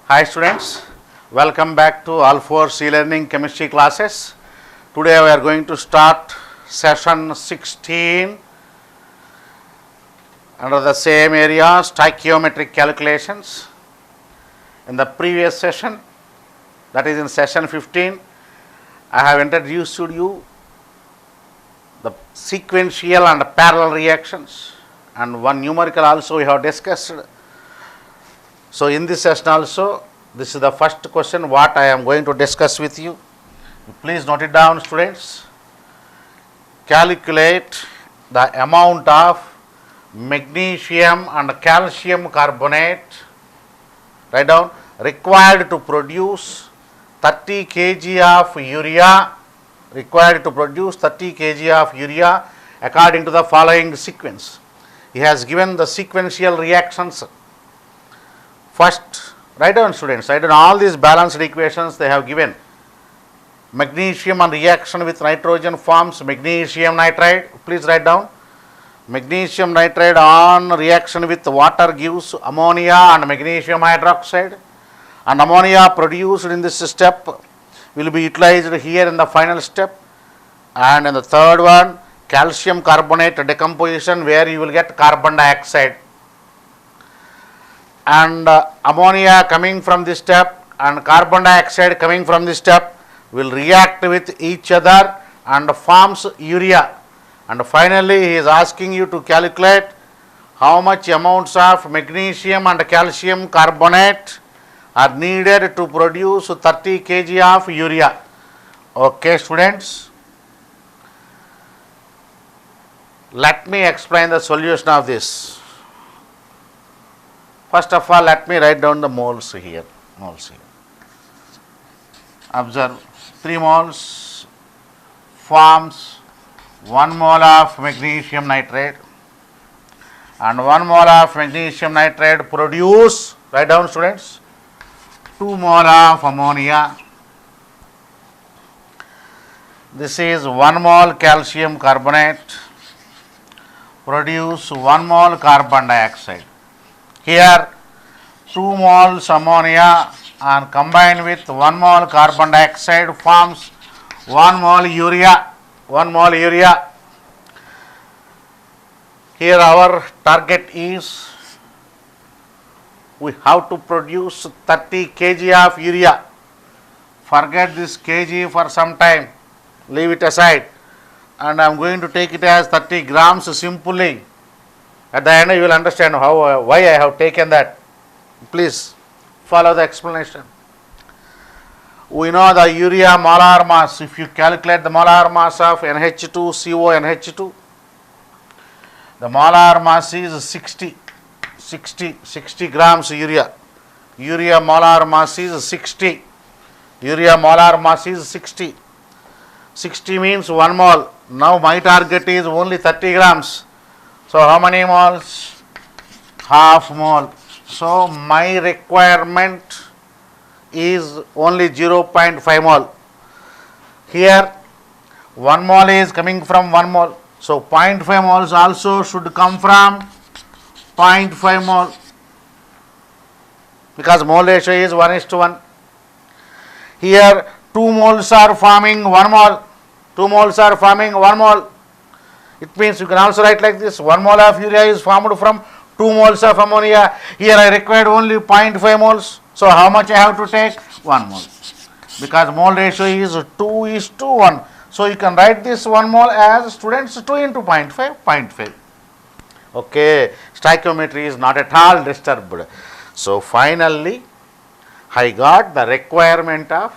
Hi students, welcome back to all 4 C-Learning chemistry classes. Today we are going to start session 16 under the same area, stoichiometric calculations. In the previous session, that is in session 15, I have introduced to you the sequential and parallel reactions, and one numerical also we have discussed. So in this session also, this is the first question what I am going to discuss with you. Please note it down, students. Calculate the amount of magnesium and calcium carbonate, write down, required to produce 30 kg of urea, according to the following sequence. He has given the sequential reactions. First, write down, students, write down all these balanced equations they have given. Magnesium on reaction with nitrogen forms magnesium nitride. Please write down. Magnesium nitride on reaction with water gives ammonia and magnesium hydroxide. And ammonia produced in this step will be utilized here in the final step. And in the third one, calcium carbonate decomposition, where you will get carbon dioxide. And ammonia coming from this step and carbon dioxide coming from this step will react with each other and forms urea. And finally, he is asking you to calculate how much amounts of magnesium and calcium carbonate are needed to produce 30 kg of urea. Okay, students, let me explain the solution of this. First of all, let me write down the moles here. Observe, 3 moles forms 1 mole of magnesium nitrate, and 1 mole of magnesium nitrate produce, write down, students, 2 mole of ammonia. This is 1 mole calcium carbonate produce 1 mole carbon dioxide. Here 2 moles ammonia are combined with 1 mole carbon dioxide forms 1 mole urea. Here our target is we have to produce 30 kg of urea. Forget this kg for some time, leave it aside, and I am going to take it as 30 grams simply. At the end you will understand why I have taken that. Please follow the explanation. We know the urea molar mass. If you calculate the molar mass of NH2CONH2, the molar mass is 60 grams urea. Urea molar mass is 60. 60 means 1 mole. Now my target is only 30 grams. So how many moles? Half mole. So my requirement is only 0.5 mole. Here 1 mole is coming from 1 mole. So 0.5 moles also should come from 0.5 mole, because mole ratio is 1:1. Here 2 moles are forming 1 mole. It means you can also write like this: 1 mole of urea is formed from 2 moles of ammonia. Here I required only 0.5 moles. So how much I have to take? 1 mole. Because mole ratio is 2:1. So you can write this 1 mole as, students, 2 into 0.5. Okay, stoichiometry is not at all disturbed. So finally, I got the requirement of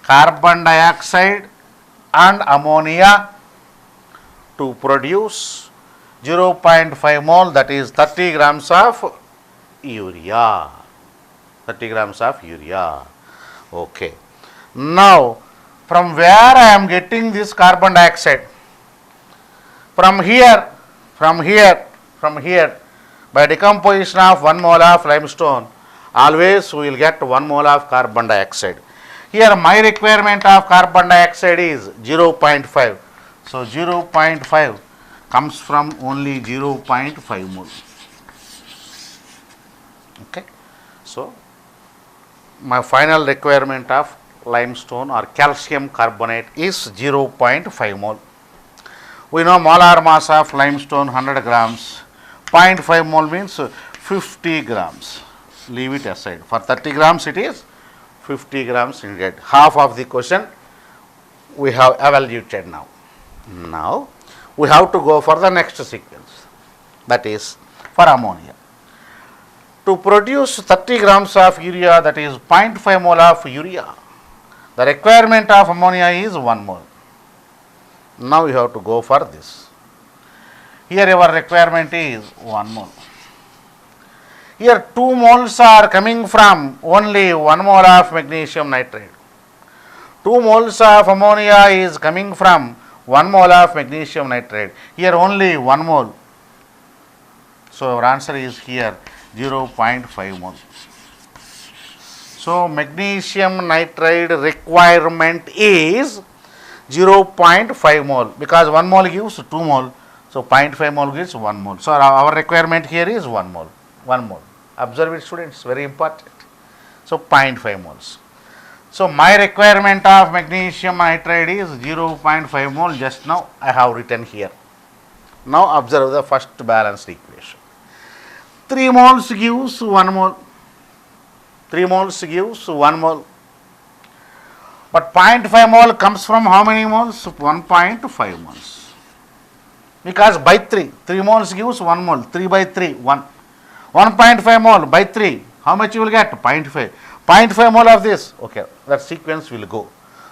carbon dioxide and ammonia to produce 0.5 mole, that is 30 grams of urea. Okay. Now, from where I am getting this carbon dioxide? From here, by decomposition of 1 mole of limestone, always we will get 1 mole of carbon dioxide. Here my requirement of carbon dioxide is 0.5. So 0.5 comes from only 0.5 mole. Okay. So my final requirement of limestone or calcium carbonate is 0.5 mole. We know molar mass of limestone 100 grams, 0.5 mole means 50 grams. Leave it aside. For 30 grams it is 50 grams needed. Half of the question we have evaluated now. Now we have to go for the next sequence, that is for ammonia. To produce 30 grams of urea, that is 0.5 mole of urea, the requirement of ammonia is 1 mole. Now you have to go for this. Here your requirement is 1 mole. Here 2 moles are coming from only 1 mole of magnesium nitrate. 2 moles of ammonia is coming from 1 mole of magnesium nitrate. Here only 1 mole. So our answer is here 0.5 mole. So magnesium nitrate requirement is 0.5 mole, because 1 mole gives 2 mole. So 0.5 mole gives 1 mole. So our requirement here is 1 mole. 1 mole. Observe it, students, very important. So 0.5 moles. So my requirement of magnesium nitrate is 0.5 mole. Just now I have written here. Now observe the first balanced equation. 3 moles gives 1 mole. 3 moles gives 1 mole. But 0.5 mole comes from how many moles? 1.5 moles. Because by 3 moles gives 1 mole. 3 by 3, 1. 1.5 mole by 3, how much you will get? 0.5. 0.5 mole of this, okay, that sequence will go.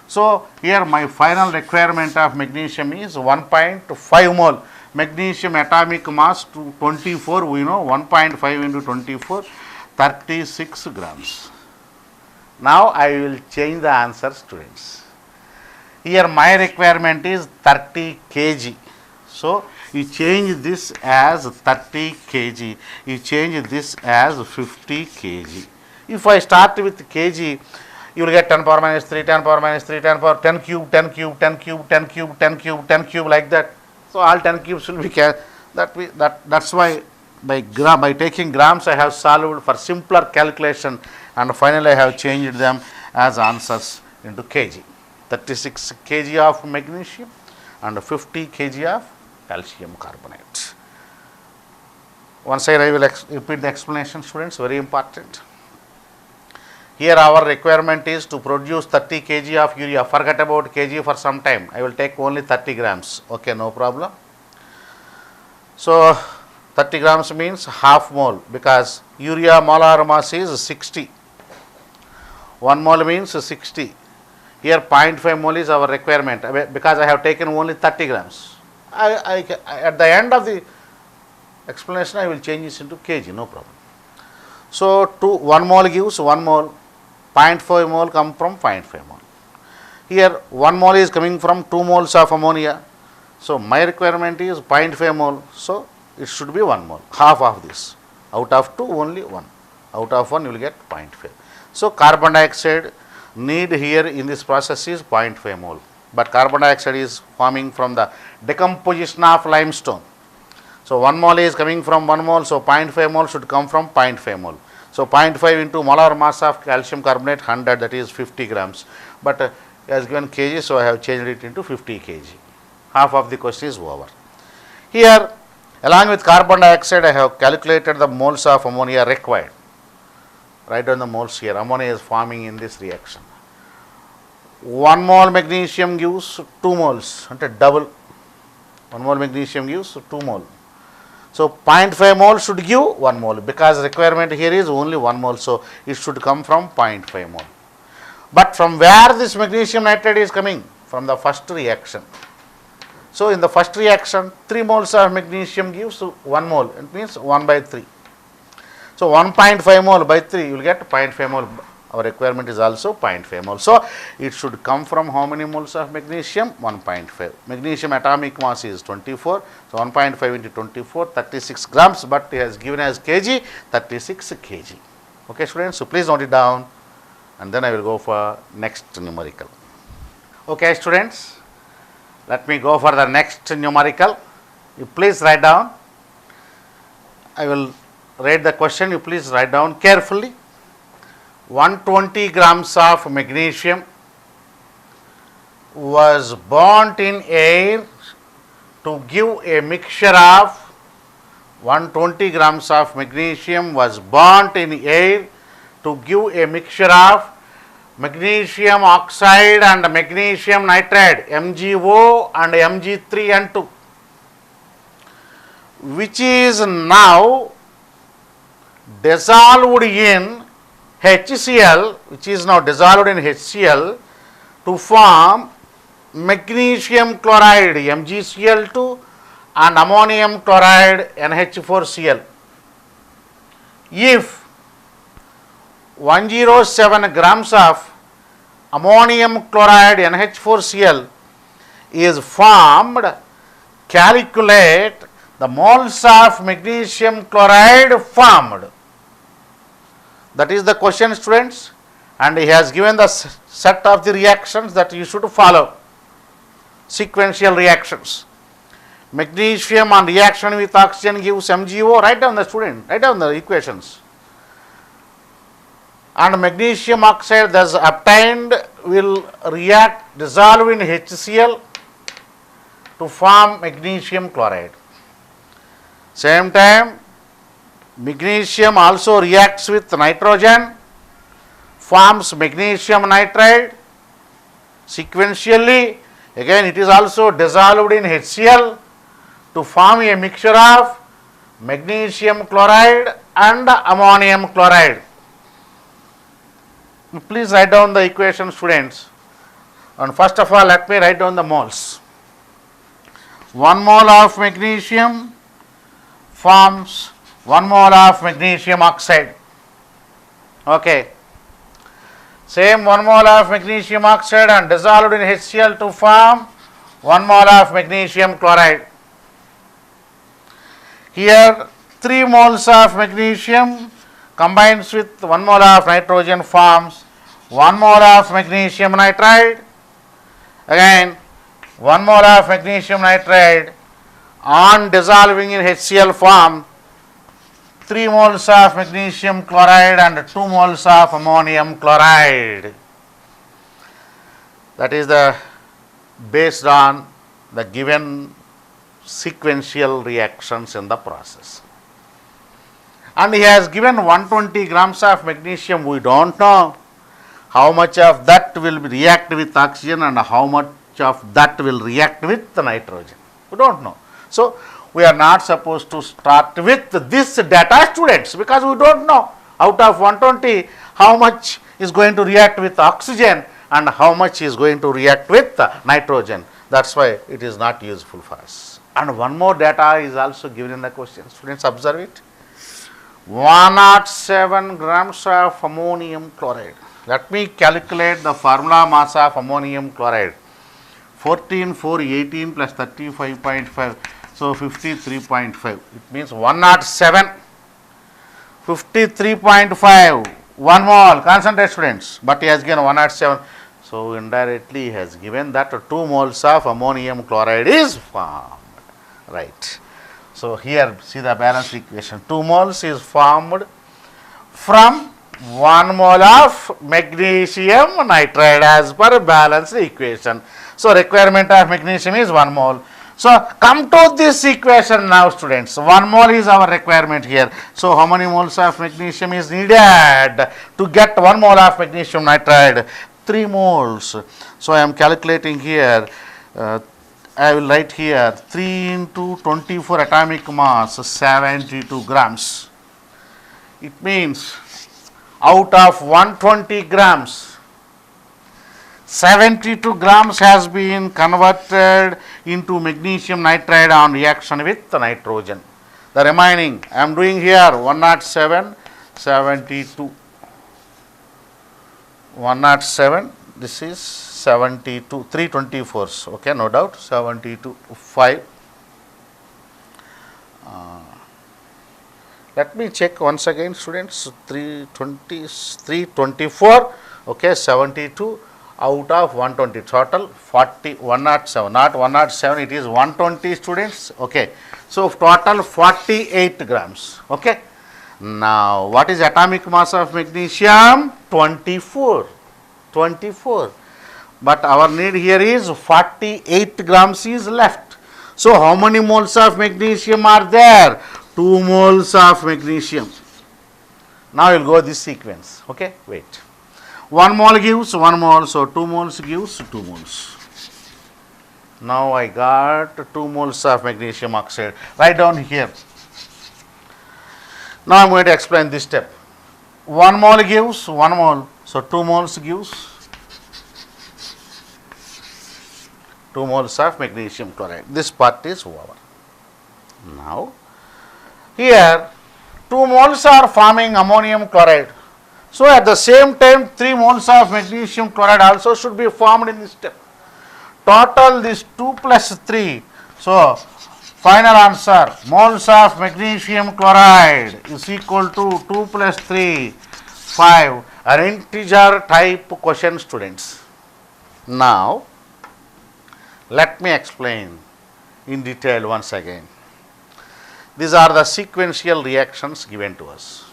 So here my final requirement of magnesium is 1.5 mole. Magnesium atomic mass to 24, we know 1.5 into 24, 36 grams. Now I will change the answer, students. Here my requirement is 30 kg. So you change this as 30 kg. You change this as 50 kg. If I start with kg, you will get 10 power minus 3, 10 power minus 3, 10 power 10 cube, 10 cube, 10 cube, 10 cube, 10 cube, 10 cube, like that. So all 10 cubes will be that's why by taking grams I have solved for simpler calculation, and finally I have changed them as answers into kg. 36 kg of magnesium and 50 kg of calcium carbonate. Once I will repeat the explanation, students, very important. Here our requirement is to produce 30 kg of urea. Forget about kg for some time. I will take only 30 grams. Okay, no problem. So 30 grams means half mole, because urea molar mass is 60. 1 mole means 60. Here 0.5 mole is our requirement, because I have taken only 30 grams. At the end of the explanation I will change this into kg, no problem. So 1 mole gives 1 mole, 0.5 mole come from 0.5 mole. Here 1 mole is coming from 2 moles of ammonia. So my requirement is 0.5 mole. So it should be 1 mole, half of this. Out of 2 only 1. Out of 1 you will get 0.5. So carbon dioxide need here in this process is 0.5 mole. But carbon dioxide is forming from the decomposition of limestone. So 1 mole is coming from 1 mole, so 0.5 mole should come from 0.5 mole. So 0.5 into molar mass of calcium carbonate 100, that is 50 grams. But as given kg, so I have changed it into 50 kg. Half of the question is over. Here along with carbon dioxide I have calculated the moles of ammonia required. Write down the moles here. Ammonia is forming in this reaction. 1 mole magnesium gives 2 moles, ante double. 1 mole magnesium gives 2 mole. So 0.5 mole should give 1 mole, because requirement here is only 1 mole. So it should come from 0.5 mole. But from where this magnesium nitrate is coming? From the first reaction. So in the first reaction 3 moles of magnesium gives 1 mole. It means 1 by 3. So 1.5 mole by 3 you will get 0.5 mole. Our requirement is also 0.5 mole. So it should come from how many moles of magnesium? 1.5. Magnesium atomic mass is 24. So 1.5 into 24, 36 grams, but it has given as kg, 36 kg. Okay, students, so please note it down, and then I will go for next numerical. Okay, students, let me go for the next numerical. You please write down. I will read the question. You please write down carefully. 120 grams of magnesium was burnt in air to give a mixture of 120 grams of magnesium was burnt in air to give a mixture of magnesium oxide and magnesium nitride MgO and Mg3N2, which is now dissolved in HCl, to form magnesium chloride MgCl2 and ammonium chloride NH4Cl. If 107 grams of ammonium chloride NH4Cl is formed, calculate the moles of magnesium chloride formed. That is the question, students, and he has given the set of the reactions that you should follow. Sequential reactions. Magnesium on reaction with oxygen gives MgO. Write down the student, write down the equations. And magnesium oxide thus obtained will react, dissolve in HCl to form magnesium chloride. Same time, magnesium also reacts with nitrogen, forms magnesium nitride. Sequentially, again it is also dissolved in HCl to form a mixture of magnesium chloride and ammonium chloride. Please write down the equation, students. And first of all, let me write down the moles. 1 mole of magnesium forms 1 mole of magnesium oxide. Okay. Same 1 mole of magnesium oxide and dissolved in HCl to form 1 mole of magnesium chloride. Here 3 moles of magnesium combines with 1 mole of nitrogen forms 1 mole of magnesium nitride. Again 1 mole of magnesium nitride on dissolving in HCl form 3 moles of magnesium chloride and 2 moles of ammonium chloride. That is the based on the given sequential reactions in the process. And he has given 120 grams of magnesium. We don't know how much of that will react with oxygen and how much of that will react with the nitrogen. We don't know. So, we are not supposed to start with this data, students, because we don't know out of 120 how much is going to react with oxygen and how much is going to react with nitrogen. That's why it is not useful for us. And one more data is also given in the question. Students, observe it. 107 grams of ammonium chloride. Let me calculate the formula mass of ammonium chloride. 14,418 plus 35.5. So 53.5. It means 107, 53.5, 1 mole. Concentrate, students. But he has given 107. So indirectly he has given that 2 moles of ammonium chloride is formed. Right. So here see the balanced equation. 2 moles is formed from 1 mole of magnesium nitride as per balanced equation. So requirement of magnesium is 1 mole. So come to this equation now, students. 1 mole is our requirement here. So how many moles of magnesium is needed to get 1 mole of magnesium nitride? 3 moles. So I am calculating here. I will write here 3 into 24 atomic mass 72 grams. It means out of 120 grams, 72 grams has been converted into magnesium nitride on reaction with the nitrogen. The remaining, I am doing here 107, 72. 107, this is 72, 324s, okay, no doubt, 72, 5. Let me check once again, students. 320, 324, okay, 72 out of 120, total 40, 107, not 107, it is 120, students, okay. So total 48 grams, okay. Now, what is atomic mass of magnesium? 24. 24. But our need here is 48 grams is left. So, how many moles of magnesium are there? 2 moles of magnesium. Now, we will go this sequence. Okay, wait. 1 mole gives 1 mole, so 2 moles gives 2 moles. Now, I got 2 moles of magnesium oxide. Write down here. Now, I am going to explain this step. 1 mole gives 1 mole, so 2 moles gives 2 moles of magnesium chloride. This part is over. Now, here 2 moles are forming ammonium chloride. So, at the same time 3 moles of magnesium chloride also should be formed in this step. Total this 2 plus 3. So, final answer, moles of magnesium chloride is equal to 2 plus 3, 5. An integer type question, students. Now, let me explain in detail once again. These are the sequential reactions given to us.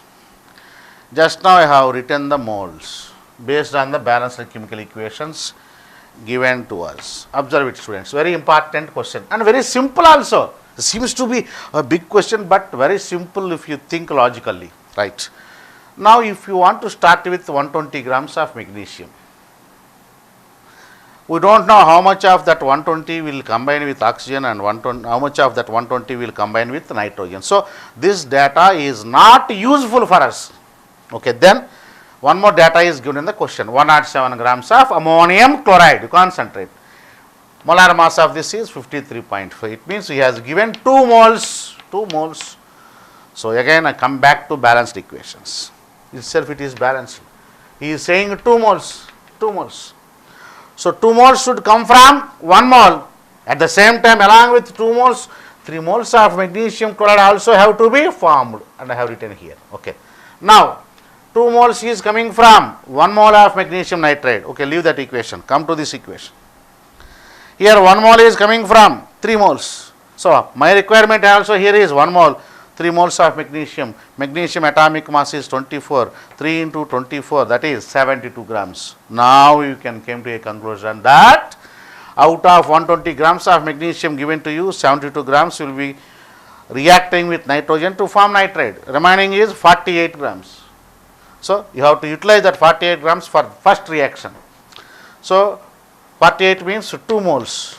Just now I have written the moles based on the balanced chemical equations given to us. Observe it, students. Very important question and very simple also. It seems to be a big question, but very simple if you think logically. Right. Now, if you want to start with 120 grams of magnesium, we don't know how much of that 120 will combine with oxygen and how much of that 120 will combine with nitrogen. So, this data is not useful for us. Okay, then one more data is given in the question, 107 grams of ammonium chloride. You concentrate. Molar mass of this is 53.5. It means he has given 2 moles, 2 moles. So, again I come back to balanced equations. Itself it is balanced. He is saying 2 moles, 2 moles. So, 2 moles should come from 1 mole. At the same time, along with 2 moles, 3 moles of magnesium chloride also have to be formed, and I have written here. Okay. Now, 2 moles is coming from 1 mole of magnesium nitrate. Okay, leave that equation. Come to this equation. Here 1 mole is coming from 3 moles. So, my requirement also here is 1 mole, 3 moles of magnesium. Magnesium atomic mass is 24. 3 into 24, that is 72 grams. Now, you can come to a conclusion that out of 120 grams of magnesium given to you, 72 grams will be reacting with nitrogen to form nitrate. Remaining is 48 grams. So, you have to utilize that 48 grams for first reaction. So, 48 means 2 moles.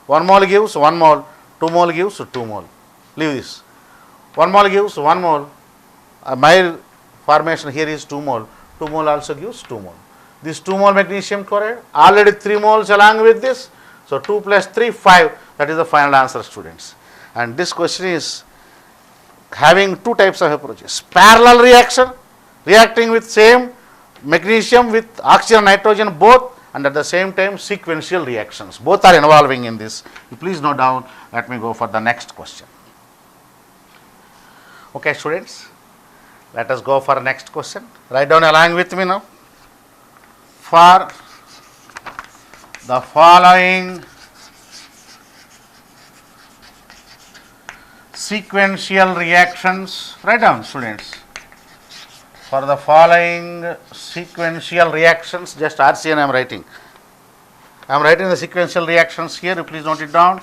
1 mole gives 1 mole, 2 mole gives 2 mole. Leave this. 1 mole gives 1 mole. My formation here is 2 mole. 2 mole also gives 2 mole. This 2 mole magnesium chloride, already 3 moles along with this. So, 2 plus 3, 5. That is the final answer, students. And this question is having 2 types of approaches. Parallel reaction, reacting with same magnesium with oxygen and nitrogen both, and at the same time sequential reactions. Both are involving in this. You please note down. Let me go for the next question. Okay, students, let us go for next question. Write down along with me now. For the following sequential reactions, write down, students. For the following sequential reactions, just RCN I am writing. I am writing the sequential reactions here, please note it down.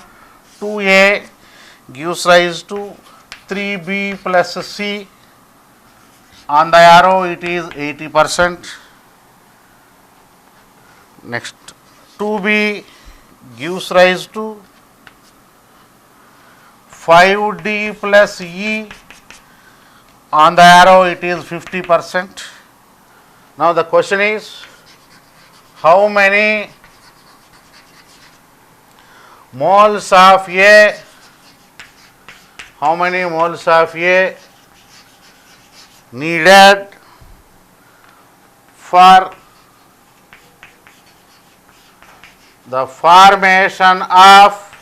2A gives rise to 3B plus C. On the arrow it is 80%. Next, 2B gives rise to 5D plus E. On the arrow it is 50%. Now the question is, how many moles of A, how many moles of A needed for the formation of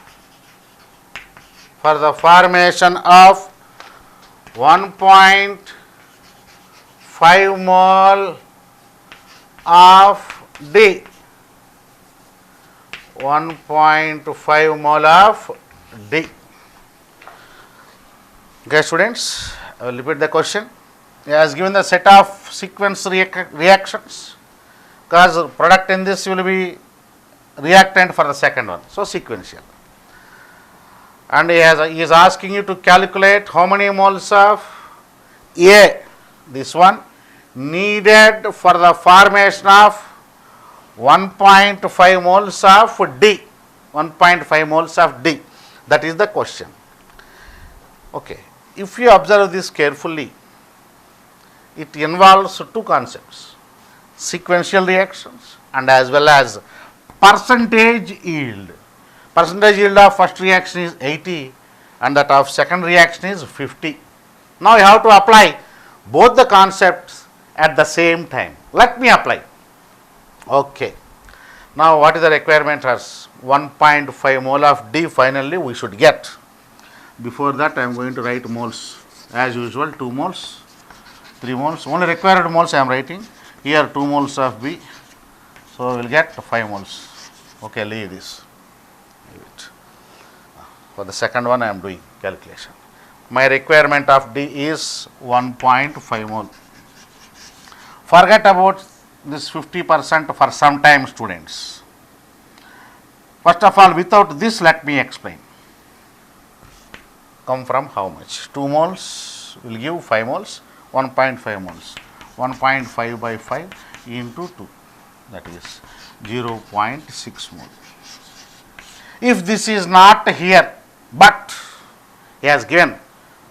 1.5 mole of D. 1.5 mole of D. Okay, students, I will repeat the question. He has given the set of sequence reactions, because product in this will be reactant for the second one, so sequential. And he is asking you to calculate how many moles of A, this one, needed for the formation of 1.5 moles of D, 1.5 moles of D. That is the question. Okay. If you observe this carefully, it involves two concepts: sequential reactions and as well as percentage yield. Percentage yield of first reaction is 80 and that of second reaction is 50. Now you have to apply both the concepts at the same time. Let me apply. Okay. Now what is the requirement as 1.5 mole of D finally we should get. Before that I am going to write moles as usual, 2 moles, 3 moles, only required moles I am writing. Here 2 moles of B, so we will get 5 moles. Okay, leave this. Leave it. For the second one I am doing calculation. My requirement of D is 1.5 mole. Forget about this 50% for some time, students. First of all, without this let me explain. Come from how much? 2 moles will give 5 moles, 1.5 moles. 1.5 by 5 into 2, that is 0.6 mole. If this is not here, but he has given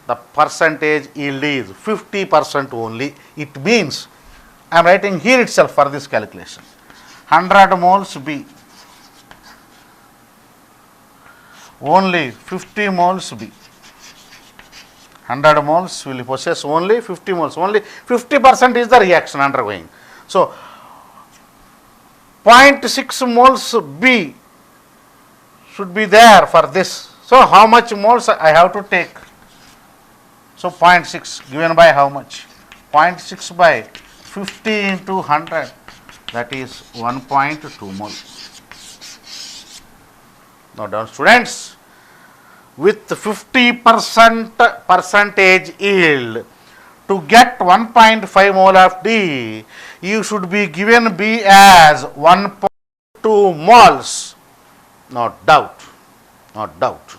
the percentage yield is 50% only, it means I am writing here itself for this calculation. 100 moles B, only 50 moles B. 100 moles will possess only 50 moles, only 50% is the reaction undergoing. So 0.6 moles B should be there for this. So how much moles I have to take? So 0.6 given by how much? 0.6 by 50 into 100, that is 1.2 moles. Now down students, with 50% percentage yield, to get 1.5 mole of D, you should be given B as 1.2 moles. No doubt, no doubt.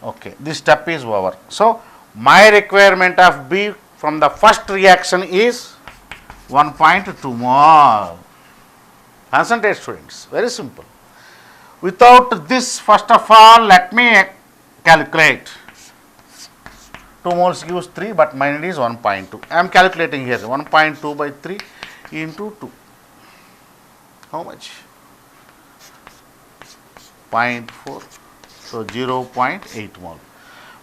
Okay, this step is over. So my requirement of B from the first reaction is 1.2 mole. Concentrate, students, very simple. Without this, first of all, let me calculate. 2 moles gives 3, but mine is 1.2. I am calculating here 1.2 by 3 into 2. How much? 0.4. So 0.8 mole.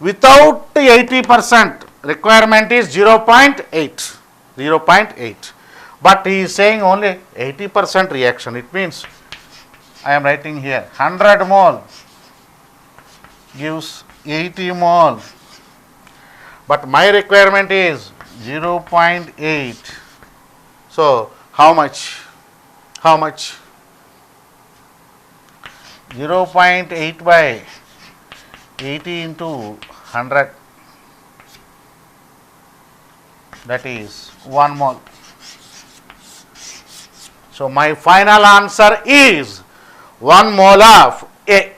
Without 80%, requirement is 0.8. 0.8. But he is saying only 80% reaction. It means I am writing here 100 mole gives 80 mole, but my requirement is 0.8. So how much? How much? 0.8 by 80 into 100, that is 1 mole. So my final answer is 1 mole of A.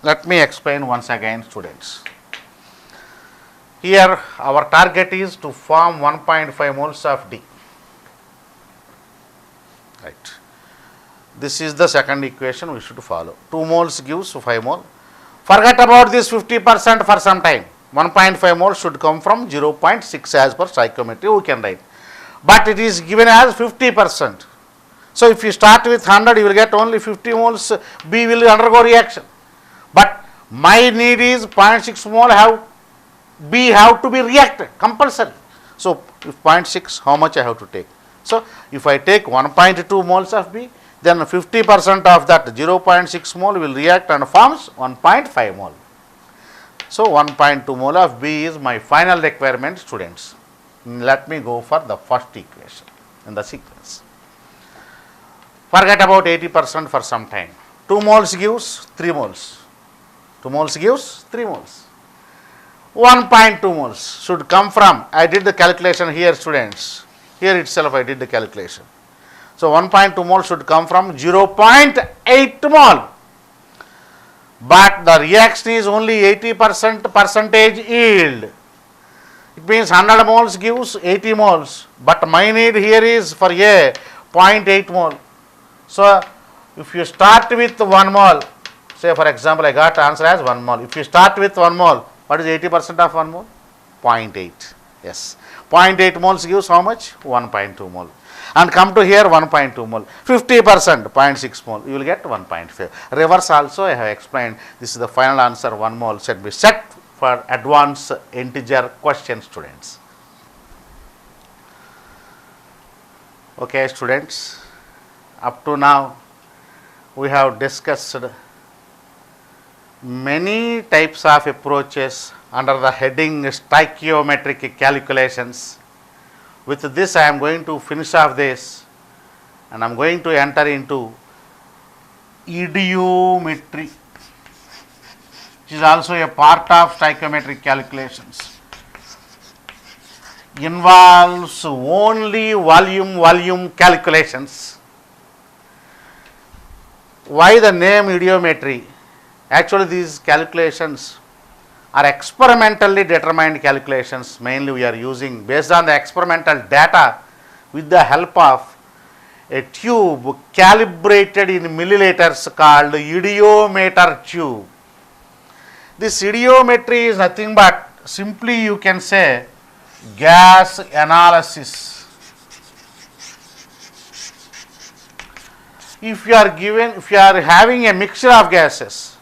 Let me explain once again, students. Here our target is to form 1.5 moles of D. Right. This is the second equation we should follow. 2 moles gives 5 mole. Forget about this 50% for some time. 1.5 moles should come from 0.6 as per stoichiometry, we can write. But it is given as 50%. So if you start with 100, you will get only 50 moles, B will undergo reaction. But my need is 0.6 mole B have to be reacted compulsory. So if 0.6, how much I have to take? So if I take 1.2 moles of B, then 50% of that 0.6 mole will react and forms 1.5 mole. So 1.2 mole of B is my final requirement, students. Let me go for the first equation in the sequence. Forget about 80% for some time. 2 moles gives 3 moles. 2 moles gives 3 moles. 1.2 moles should come from, I did the calculation here students, here itself I did the calculation. So 1.2 mole should come from 0.8 mole, but the reaction is only 80% percentage yield. It means 100 moles gives 80 moles, but my need here is for A 0.8 mole. So if you start with 1 mole, say for example I got answer as 1 mole. If you start with 1 mole, what is 80% of 1 mole? 0.8. Yes. 0.8 moles gives how much? 1.2 mole. And come to here 1.2 mole. 50%, 0.6 mole. You will get 1.5. Reverse also I have explained. This is the final answer. 1 mole should be set for advanced integer question students. Okay students, up to now we have discussed many types of approaches under the heading stoichiometric calculations. With this I am going to finish off this and I am going to enter into idiometry, which is also a part of stoichiometric calculations. Involves only volume calculations. Why the name idiometry? Actually these calculations are experimentally determined calculations. Mainly we are using based on the experimental data with the help of a tube calibrated in milliliters called idiometer tube. This idiometry is nothing but simply you can say gas analysis. If you are having a mixture of gases,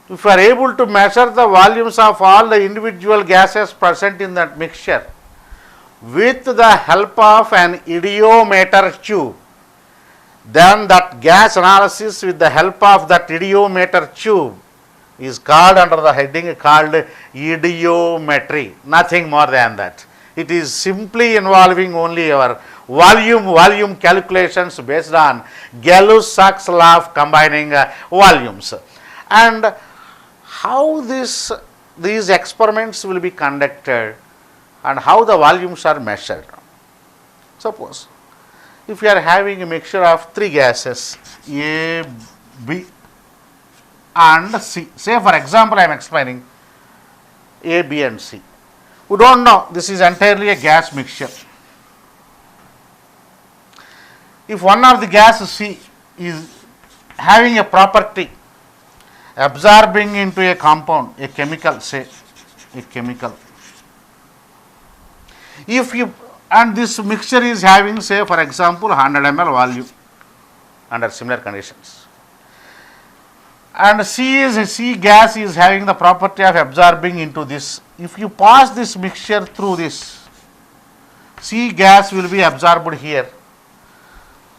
if you are able to measure the volumes of all the individual gases present in that mixture with the help of an idiometer tube, then that gas analysis with the help of that idiometer tube is called under the heading called idiometry, nothing more than that. It is simply involving only our volume calculations based on Gay-Lussac's law of combining volumes. And how these experiments will be conducted and how the volumes are measured. Suppose if you are having a mixture of 3 gases A, B and C. Say for example I am explaining A, B and C. We don't know, this is entirely a gas mixture. If one of the gas C is having a property absorbing into a compound, a chemical, say a chemical. If you, and this mixture is having say for example 100 ml volume under similar conditions, and C gas is having the property of absorbing into this. If you pass this mixture through this, C gas will be absorbed here.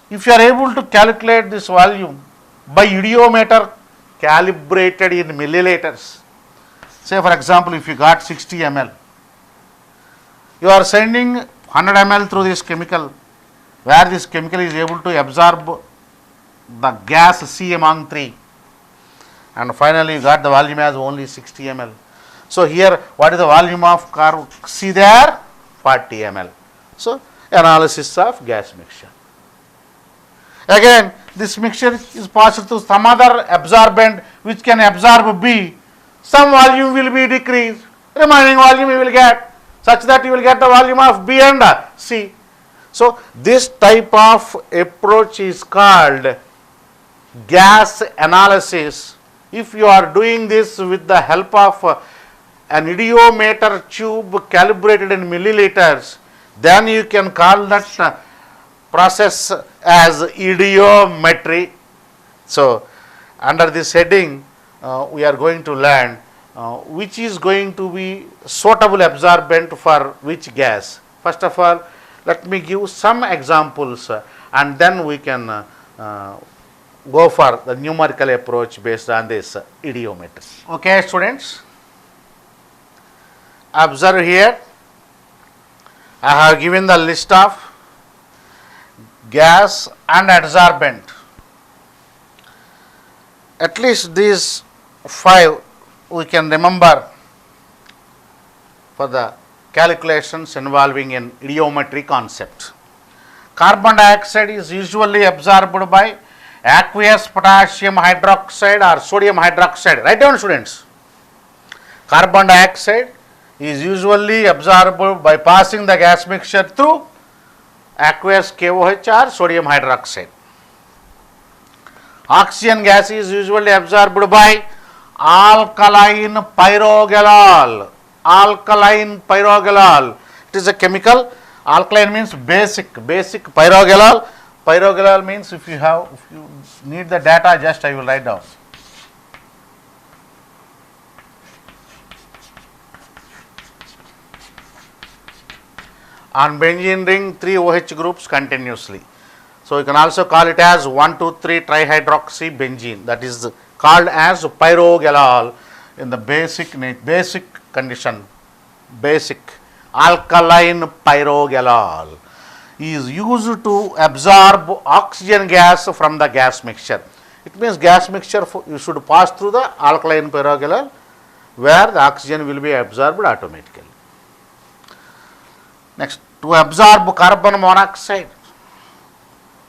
If you are able to calculate this volume by idiometer calibrated in milliliters, say for example if you got 60 ml, you are sending 100 ml through this chemical, where this chemical is able to absorb the gas C among 3, and finally you got the volume as only 60 ml. So here what is the volume of C there? 40 ml. So analysis of gas mixture. Again this mixture is passed through some other absorbent which can absorb B, some volume will be decreased, remaining volume you will get, such that you will get the volume of B and C. So this type of approach is called gas analysis. If you are doing this with the help of an idiometer tube calibrated in milliliters, then you can call that process as idiometry. So under this heading we are going to learn which is going to be suitable absorbent for which gas. First of all, let me give some examples and then we can go for the numerical approach based on this idiometry. Okay students, observe here I have given the list of gas and adsorbent. At least these 5 we can remember for the calculations involving an idiometry concept. Carbon dioxide is usually absorbed by aqueous potassium hydroxide or sodium hydroxide. Write down, students. Carbon dioxide is usually absorbed by passing the gas mixture through aqueous KOH or sodium hydroxide. Oxygen gas is usually absorbed by alkaline pyrogalol. Alkaline pyrogalol. It is a chemical. Alkaline means basic pyrogalol. Pyrogalol means if you need the data, just I will write down. On benzene ring, 3 OH groups continuously. So you can also call it as 1,2,3 trihydroxy benzene. That is called as pyrogalol in the basic condition. Basic alkaline pyrogalol is used to absorb oxygen gas from the gas mixture. It means gas mixture you should pass through the alkaline pyrogalol where the oxygen will be absorbed automatically. Next, to absorb carbon monoxide,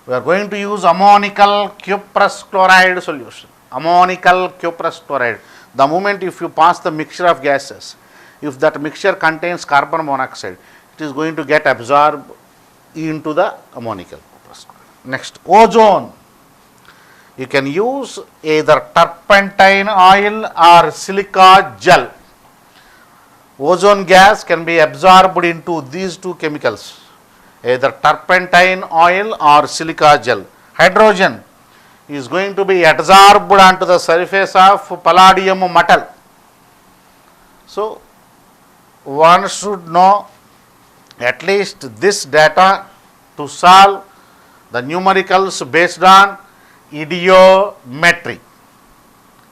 we are going to use ammonical cuprous chloride solution. Ammonical cuprous chloride. The moment if you pass the mixture of gases, if that mixture contains carbon monoxide, it is going to get absorbed into the ammonical cuprous chloride. Next, ozone. You can use either turpentine oil or silica gel. Ozone gas can be absorbed into these two chemicals, either turpentine oil or silica gel. Hydrogen is going to be adsorbed onto the surface of palladium metal. So, one should know at least this data to solve the numericals based on idiometry.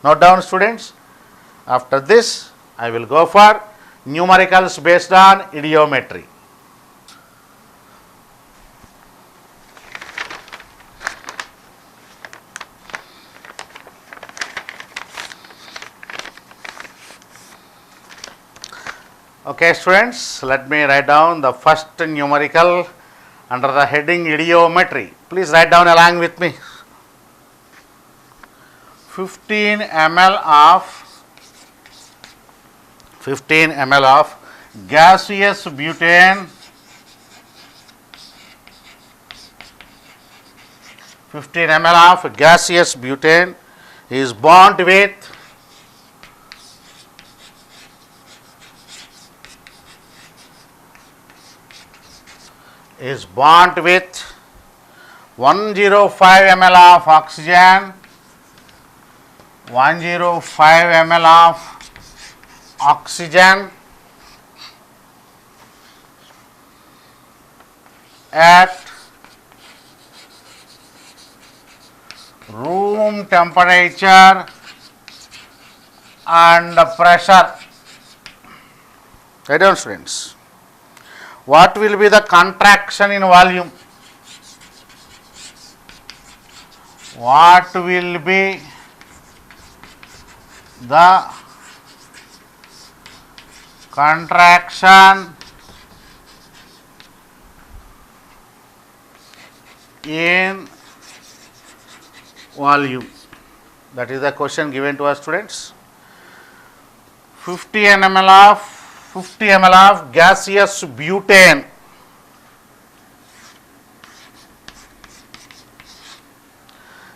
Note down, students. After this, I will go for numericals based on idiometry. Okay, students, let me write down the first numerical under the heading idiometry. Please write down along with me. 15 ml of gaseous butane, 15 ml of gaseous butane is bound with 105 ml of oxygen, 105 ml of oxygen at room temperature and pressure. Write down, students. What will be the contraction in volume? What will be the contraction in volume? That is the question given to us, students. 50 ml of gaseous butane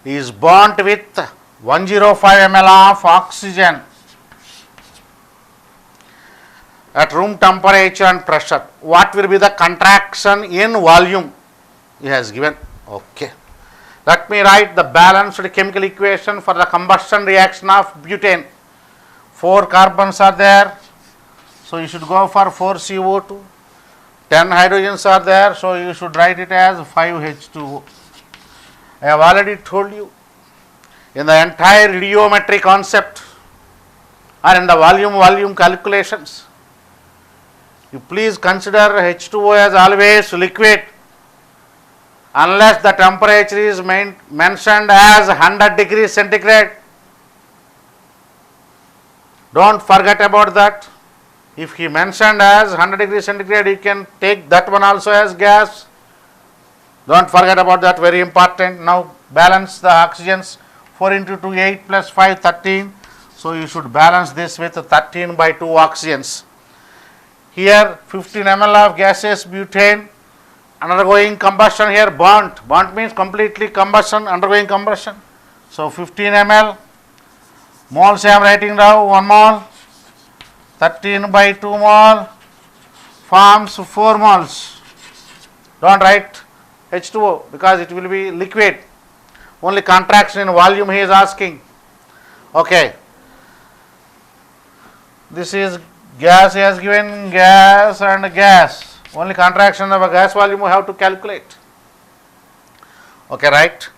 is bound with 105 ml of oxygen at room temperature and pressure. What will be the contraction in volume? He has given. Okay. Let me write the balanced chemical equation for the combustion reaction of butane. 4 carbons are there, so you should go for 4 CO2. 10 hydrogens are there, so you should write it as 5 H2O. I have already told you, in the entire idiometry concept or in the volume calculations, you please consider H2O as always liquid unless the temperature is mentioned as 100 degrees centigrade. Don't forget about that. If he mentioned as 100 degrees centigrade, you can take that one also as gas. Don't forget about that, very important. Now balance the oxygens. 4 into 2, 8 plus 5, 13. So you should balance this with 13 by 2 oxygens. Here 15 ml of gaseous butane undergoing combustion, here burnt. Burnt means completely combustion, undergoing combustion. So 15 ml. Moles I am writing now, 1 mole. 13 by 2 mole forms 4 moles. Don't write H2O because it will be liquid. Only contraction in volume he is asking. Okay. This is gas, he has given gas and gas. Only contraction of a gas volume we have to calculate. Okay, right.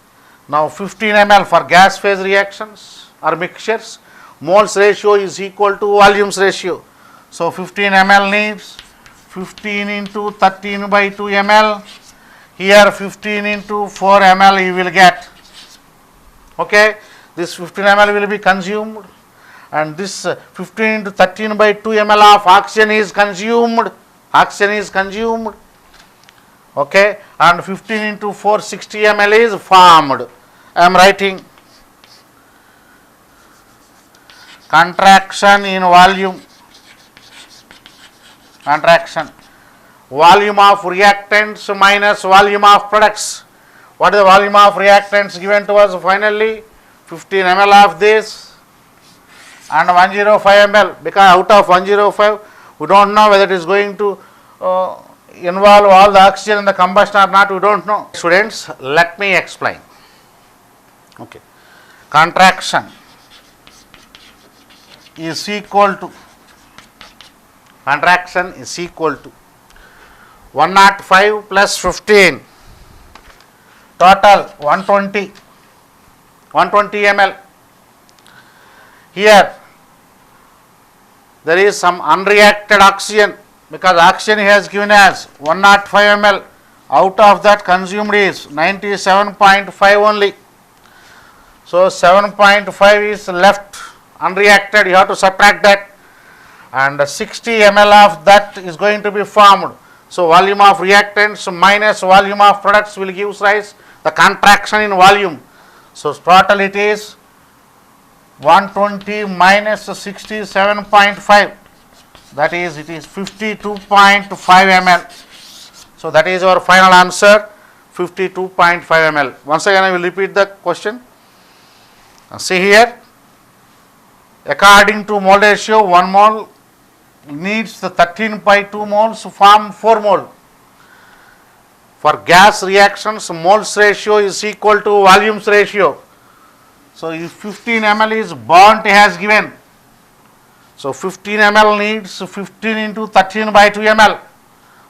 Now 15 ml for gas phase reactions or mixtures. Moles ratio is equal to volumes ratio. So 15 ml needs 15 into 13 by 2 ml. Here 15 into 4 ml you will get. Okay, this 15 ml will be consumed, and this 15 into 13 by 2 ml of oxygen is consumed. Oxygen is consumed. Okay, and 15 into 460 ml is formed. I am writing contraction in volume. Contraction. Volume of reactants minus volume of products. What is the volume of reactants given to us finally? 15 ml of this and 105 ml, because out of 105 we don't know whether it is going to involve all the oxygen in the combustion or not, we don't know. Students, let me explain. Okay. Contraction is equal to 105 plus 15, total 120 ml. Here there is some unreacted oxygen, because oxygen he has given as 105 ml. Out of that consumed is 97.5 only. So 7.5 is left unreacted, you have to subtract that, and 60 ml of that is going to be formed. So volume of reactants minus volume of products will give rise the contraction in volume. So total it is 120 minus 67.5, that is it is 52.5 ml. So that is our final answer, 52.5 ml. Once again I will repeat the question. See here, according to mole ratio, 1 mole needs the 13 by 2 moles to form 4 mole. For gas reactions, moles ratio is equal to volumes ratio. So if 15 ml is burnt, he has given. So 15 ml needs 15 into 13 by 2 ml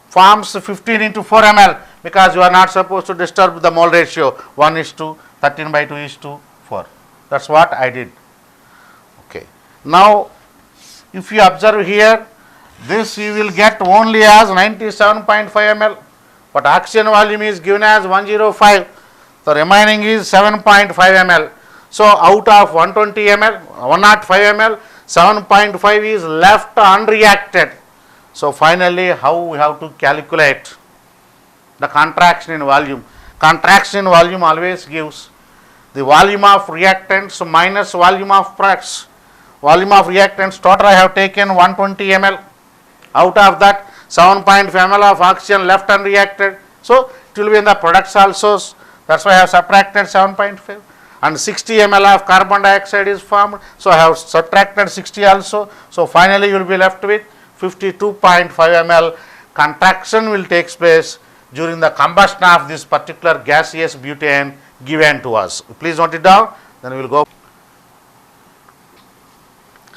forms 15 into 4 ml, because you are not supposed to disturb the mole ratio. 1 is to 13 by 2 is to 4. That's what I did. Okay. Now if you observe here, this you will get only as 97.5 ml, but oxygen volume is given as 105. The remaining is 7.5 ml. So out of 120 ml, 105 ml, 7.5 is left unreacted. So finally, how we have to calculate the contraction in volume? Contraction in volume always gives the volume of reactants minus volume of products. Volume of reactants total I have taken 120 ml. Out of that 7.5 ml of oxygen left unreacted. So it will be in the products also. That's why I have subtracted 7.5. And 60 ml of carbon dioxide is formed. So I have subtracted 60 also. So finally you will be left with 52.5 ml. Contraction will take place during the combustion of this particular gaseous butane given to us. Please note it down. Then we will go.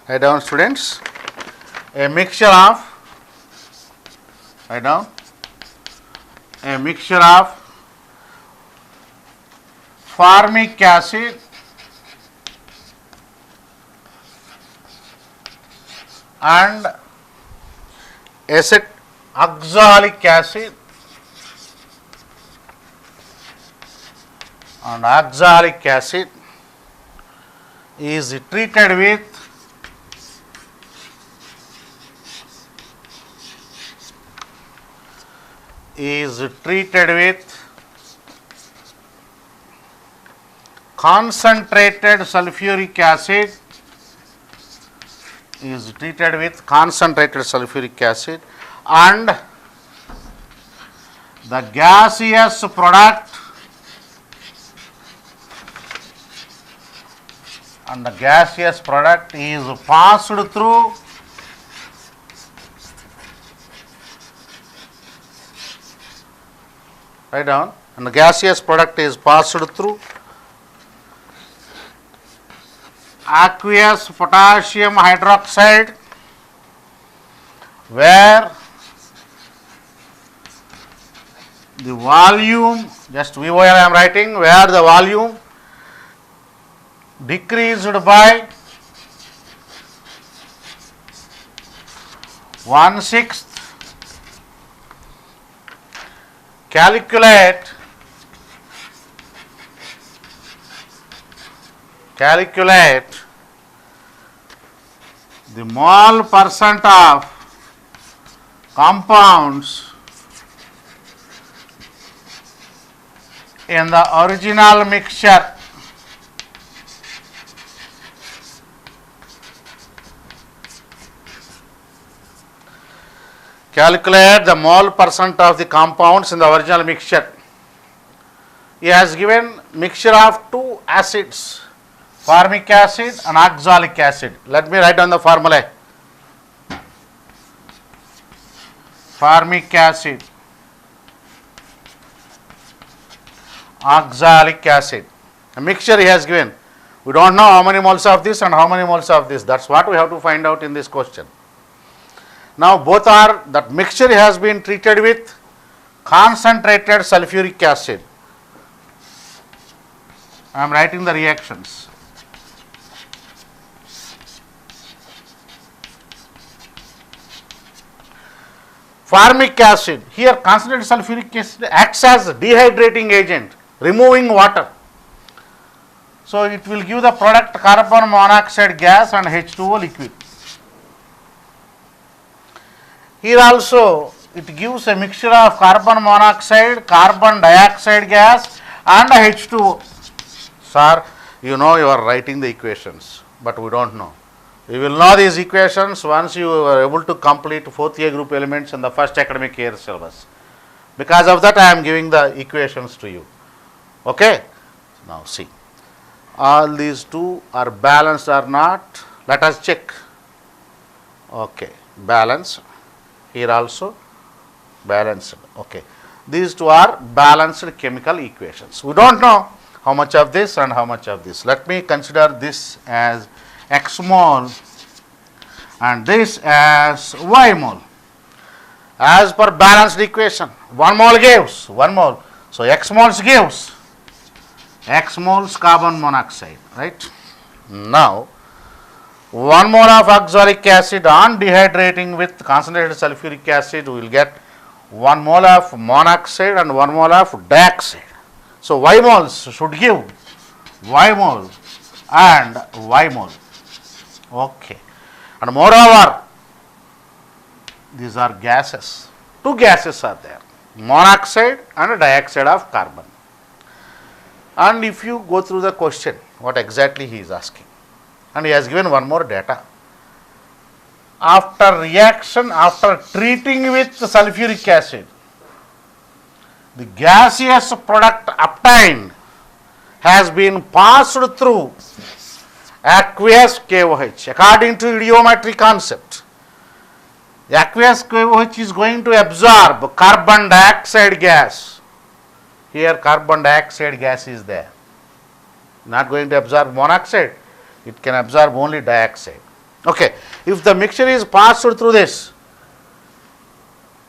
Write down, students. A mixture of, write down, a mixture of formic acid and oxalic acid is treated with is treated with concentrated sulfuric acid, and the gaseous product is passed through write down, and the gaseous product is passed through aqueous potassium hydroxide, where the volume, just VOL I am writing, where the volume decreased by 1/6. Calculate the mole percent of compounds in the original mixture. Calculate the mole percent of the compounds in the original mixture. He has given mixture of two acids, formic acid and oxalic acid. Let me write down the formula. Formic acid, oxalic acid. A mixture he has given. We don't know how many moles of this and how many moles of this. That's what we have to find out in this question. Now both are, that mixture has been treated with concentrated sulfuric acid. I am writing the reactions. Formic acid, here concentrated sulfuric acid acts as dehydrating agent, removing water. So it will give the product carbon monoxide gas and H2O liquid. Here also it gives a mixture of carbon monoxide, carbon dioxide gas and H2O. Sir, you know you are writing the equations, but we don't know. We will know these equations once you are able to complete 4th year group elements in the first academic year syllabus. Because of that I am giving the equations to you. Okay? Now see. All these two are balanced or not? Let us check. Okay, balanced. Here also balanced. Okay, these two are balanced chemical equations. We don't know how much of this and how much of this. Let me consider this as X mole and this as Y mole. As per balanced equation, 1 mole gives 1 mole. So X moles gives X moles carbon monoxide, right? Now 1 mole of oxalic acid on dehydrating with concentrated sulfuric acid, we will get 1 mole of monoxide and 1 mole of dioxide. So Y moles should give Y mole and Y mole. Okay. And moreover, these are gases. Two gases are there, monoxide and dioxide of carbon. And if you go through the question, what exactly he is asking, and he has given one more data. After reaction, after treating with sulfuric acid, the gaseous product obtained has been passed through aqueous KOH according to idiometry concept. The aqueous KOH is going to absorb carbon dioxide gas. Here carbon dioxide gas is there. Not going to absorb monoxide. It can absorb only dioxide. Okay. If the mixture is passed through this,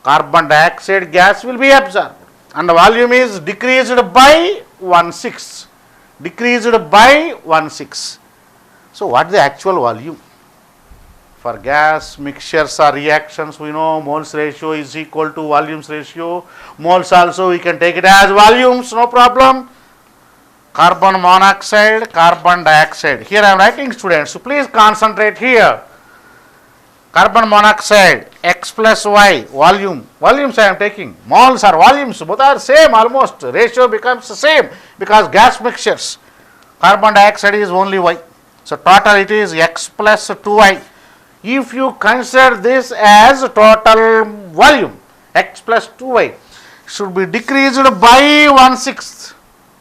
carbon dioxide gas will be absorbed and the volume is decreased by 1/6. Decreased by 1/6. So what is the actual volume? For gas mixtures or reactions, we know moles ratio is equal to volumes ratio. Moles also we can take it as volumes, no problem. Carbon monoxide, carbon dioxide. Here I am writing, students, so please concentrate here. Carbon monoxide, X plus Y, volume. Volumes I am taking. Moles are volumes. Both are same almost. Ratio becomes same because gas mixtures. Carbon dioxide is only Y. So total it is X plus 2Y. If you consider this as total volume, X plus 2Y should be decreased by 1/6.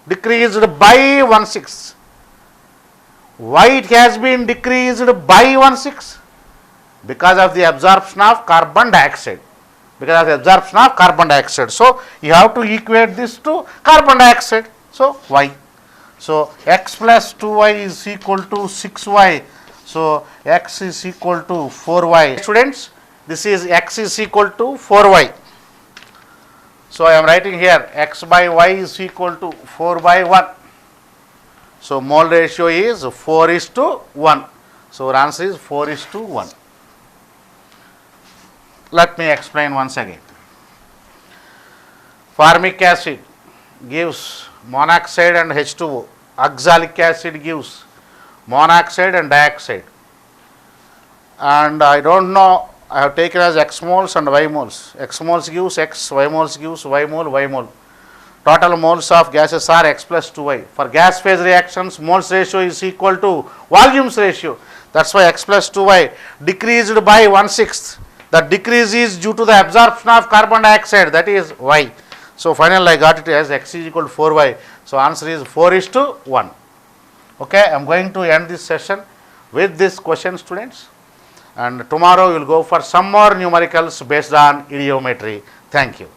Decreased by 1/6. Why it has been decreased by 1/6? Because of the absorption of carbon dioxide. Because of the absorption of carbon dioxide. So you have to equate this to carbon dioxide. So Y. So X plus 2Y is equal to 6Y. So X is equal to 4Y. Students, this is X is equal to 4Y. So I am writing here X by Y is equal to 4 by 1. So mole ratio is 4:1. So our answer is 4:1. Let me explain once again. Formic acid gives monoxide and H2O. Oxalic acid gives monoxide and dioxide. And I don't know, I have taken as X moles and Y moles. X moles gives X, Y moles gives Y mole, Y mole. Total moles of gases are X plus 2Y. For gas phase reactions, moles ratio is equal to volumes ratio. That's why X plus 2Y decreased by 1/6. The decrease is due to the absorption of carbon dioxide, that is Y. So finally I got it as X is equal to 4Y. So answer is 4:1. Okay, I am going to end this session with this question, students. And tomorrow we will go for some more numericals based on ideometry. Thank you.